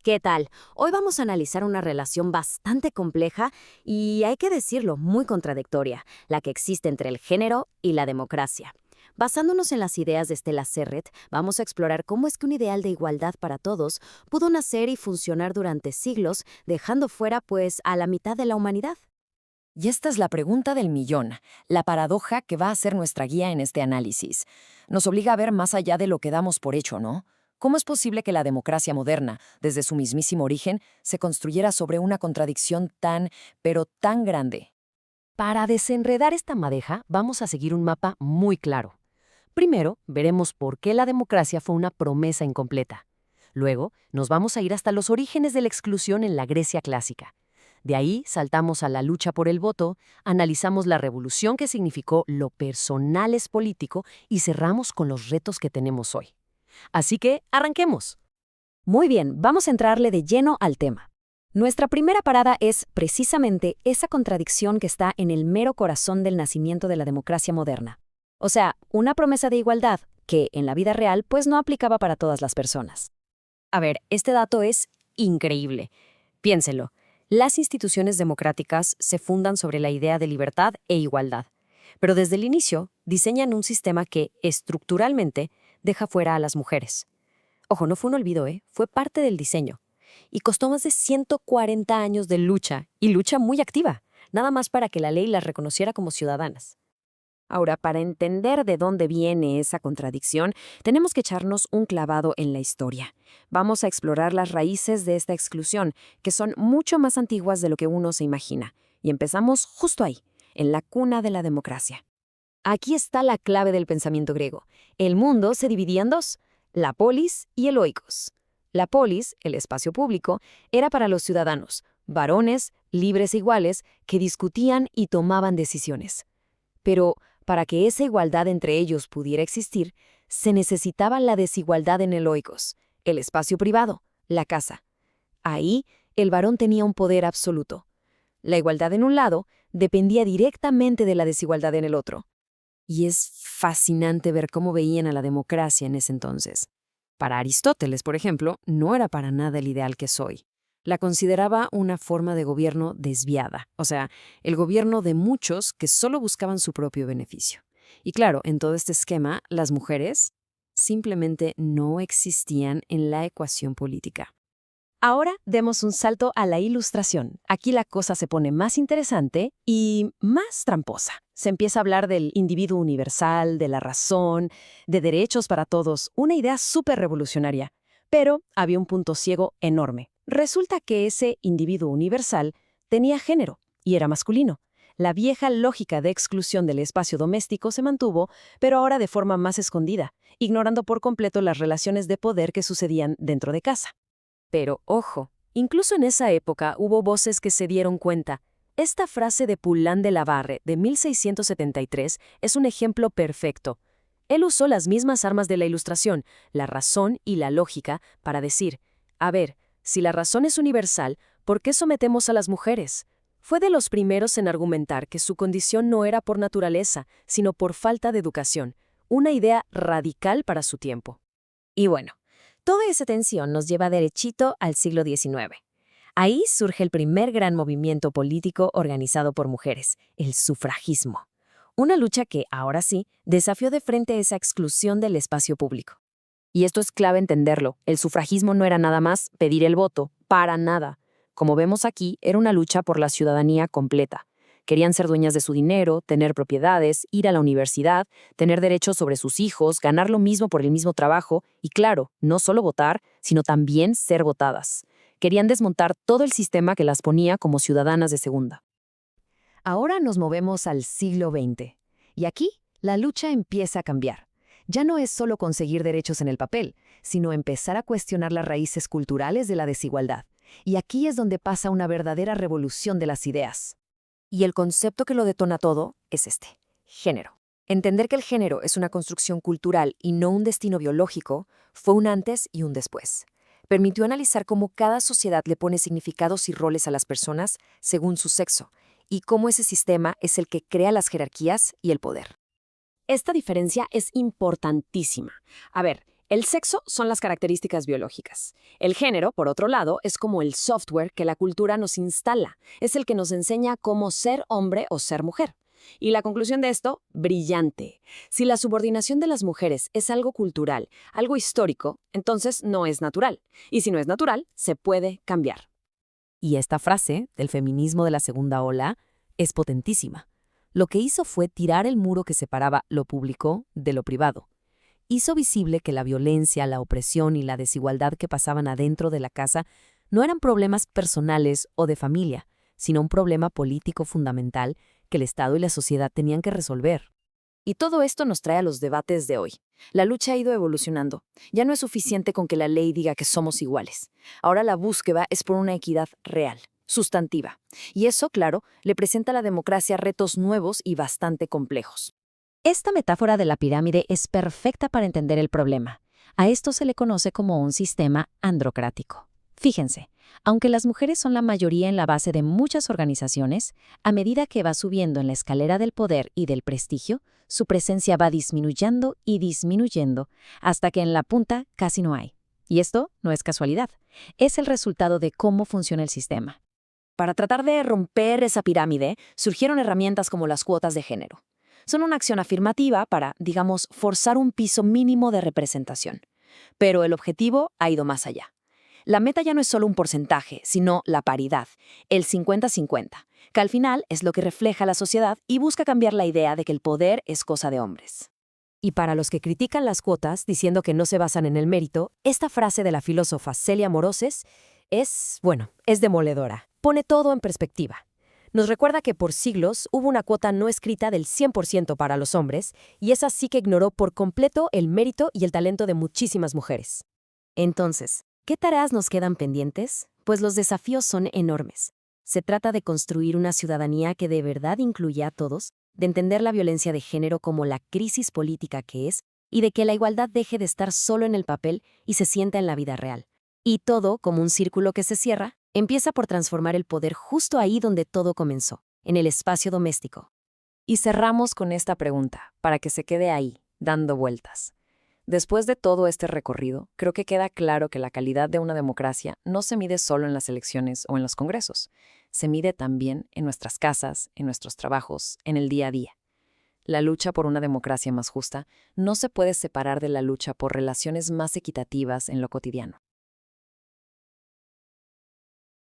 ¿Qué tal? Hoy vamos a analizar una relación bastante compleja y, hay que decirlo, muy contradictoria, la que existe entre el género y la democracia. Basándonos en las ideas de Stella Serret, vamos a explorar cómo es que un ideal de igualdad para todos pudo nacer y funcionar durante siglos, dejando fuera, pues, a la mitad de la humanidad. Y esta es la pregunta del millón, la paradoja que va a ser nuestra guía en este análisis. Nos obliga a ver más allá de lo que damos por hecho, ¿no? ¿Cómo es posible que la democracia moderna, desde su mismísimo origen, se construyera sobre una contradicción tan, pero tan grande? Para desenredar esta madeja, vamos a seguir un mapa muy claro. Primero, veremos por qué la democracia fue una promesa incompleta. Luego, nos vamos a ir hasta los orígenes de la exclusión en la Grecia clásica. De ahí saltamos a la lucha por el voto, analizamos la revolución que significó lo personal es político y cerramos con los retos que tenemos hoy. Así que, arranquemos. Muy bien, vamos a entrarle de lleno al tema. Nuestra primera parada es precisamente esa contradicción que está en el mero corazón del nacimiento de la democracia moderna. O sea, una promesa de igualdad que, en la vida real, pues no aplicaba para todas las personas. A ver, este dato es increíble. Piénselo. Las instituciones democráticas se fundan sobre la idea de libertad e igualdad, pero desde el inicio diseñan un sistema que, estructuralmente, deja fuera a las mujeres. Ojo, no fue un olvido, fue parte del diseño. Y costó más de 140 años de lucha, y lucha muy activa, nada más para que la ley las reconociera como ciudadanas. Ahora, para entender de dónde viene esa contradicción, tenemos que echarnos un clavado en la historia. Vamos a explorar las raíces de esta exclusión, que son mucho más antiguas de lo que uno se imagina. Y empezamos justo ahí, en la cuna de la democracia. Aquí está la clave del pensamiento griego. El mundo se dividía en dos, la polis y el oikos. La polis, el espacio público, era para los ciudadanos, varones, libres e iguales, que discutían y tomaban decisiones. Pero, para que esa igualdad entre ellos pudiera existir, se necesitaba la desigualdad en el oikos, el espacio privado, la casa. Ahí, el varón tenía un poder absoluto. La igualdad en un lado dependía directamente de la desigualdad en el otro. Y es fascinante ver cómo veían a la democracia en ese entonces. Para Aristóteles, por ejemplo, no era para nada el ideal que es hoy. La consideraba una forma de gobierno desviada, o sea, el gobierno de muchos que solo buscaban su propio beneficio. Y claro, en todo este esquema, las mujeres simplemente no existían en la ecuación política. Ahora demos un salto a la Ilustración. Aquí la cosa se pone más interesante y más tramposa. Se empieza a hablar del individuo universal, de la razón, de derechos para todos, una idea súper revolucionaria. Pero había un punto ciego enorme. Resulta que ese individuo universal tenía género y era masculino. La vieja lógica de exclusión del espacio doméstico se mantuvo, pero ahora de forma más escondida, ignorando por completo las relaciones de poder que sucedían dentro de casa. Pero, ojo, incluso en esa época hubo voces que se dieron cuenta. Esta frase de Poulain de Labarre, de 1673, es un ejemplo perfecto. Él usó las mismas armas de la Ilustración, la razón y la lógica, para decir, a ver, si la razón es universal, ¿por qué sometemos a las mujeres? Fue de los primeros en argumentar que su condición no era por naturaleza, sino por falta de educación, una idea radical para su tiempo. Y bueno, toda esa tensión nos lleva derechito al siglo XIX. Ahí surge el primer gran movimiento político organizado por mujeres, el sufragismo. Una lucha que, ahora sí, desafió de frente esa exclusión del espacio público. Y esto es clave entenderlo. El sufragismo no era nada más pedir el voto, para nada. Como vemos aquí, era una lucha por la ciudadanía completa. Querían ser dueñas de su dinero, tener propiedades, ir a la universidad, tener derechos sobre sus hijos, ganar lo mismo por el mismo trabajo y, claro, no solo votar, sino también ser votadas. Querían desmontar todo el sistema que las ponía como ciudadanas de segunda. Ahora nos movemos al siglo XX. Y aquí la lucha empieza a cambiar. Ya no es solo conseguir derechos en el papel, sino empezar a cuestionar las raíces culturales de la desigualdad. Y aquí es donde pasa una verdadera revolución de las ideas. Y el concepto que lo detona todo es este: género. Entender que el género es una construcción cultural y no un destino biológico fue un antes y un después. Permitió analizar cómo cada sociedad le pone significados y roles a las personas según su sexo, y cómo ese sistema es el que crea las jerarquías y el poder. Esta diferencia es importantísima. A ver, El sexo son las características biológicas. El género, por otro lado, es como el software que la cultura nos instala. Es el que nos enseña cómo ser hombre o ser mujer. Y la conclusión de esto, brillante. Si la subordinación de las mujeres es algo cultural, algo histórico, entonces no es natural. Y si no es natural, se puede cambiar. Y esta frase, del feminismo de la segunda ola, es potentísima. Lo que hizo fue tirar el muro que separaba lo público de lo privado. Hizo visible que la violencia, la opresión y la desigualdad que pasaban adentro de la casa no eran problemas personales o de familia, sino un problema político fundamental que el Estado y la sociedad tenían que resolver. Y todo esto nos trae a los debates de hoy. La lucha ha ido evolucionando. Ya no es suficiente con que la ley diga que somos iguales. Ahora la búsqueda es por una equidad real, sustantiva. Y eso, claro, le presenta a la democracia retos nuevos y bastante complejos. Esta metáfora de la pirámide es perfecta para entender el problema. A esto se le conoce como un sistema androcrático. Fíjense, aunque las mujeres son la mayoría en la base de muchas organizaciones, a medida que va subiendo en la escalera del poder y del prestigio, su presencia va disminuyendo y disminuyendo, hasta que en la punta casi no hay. Y esto no es casualidad, es el resultado de cómo funciona el sistema. Para tratar de romper esa pirámide, surgieron herramientas como las cuotas de género. Son una acción afirmativa para, digamos, forzar un piso mínimo de representación. Pero el objetivo ha ido más allá. La meta ya no es solo un porcentaje, sino la paridad, el 50-50, que al final es lo que refleja la sociedad y busca cambiar la idea de que el poder es cosa de hombres. Y para los que critican las cuotas, diciendo que no se basan en el mérito, esta frase de la filósofa Celia Moroses es demoledora. Pone todo en perspectiva. Nos recuerda que por siglos hubo una cuota no escrita del 100% para los hombres, y esa sí que ignoró por completo el mérito y el talento de muchísimas mujeres. Entonces, ¿qué tareas nos quedan pendientes? Pues los desafíos son enormes. Se trata de construir una ciudadanía que de verdad incluya a todos, de entender la violencia de género como la crisis política que es, y de que la igualdad deje de estar solo en el papel y se sienta en la vida real. Y todo, como un círculo que se cierra, empieza por transformar el poder justo ahí donde todo comenzó, en el espacio doméstico. Y cerramos con esta pregunta, para que se quede ahí, dando vueltas. Después de todo este recorrido, creo que queda claro que la calidad de una democracia no se mide solo en las elecciones o en los congresos. Se mide también en nuestras casas, en nuestros trabajos, en el día a día. La lucha por una democracia más justa no se puede separar de la lucha por relaciones más equitativas en lo cotidiano.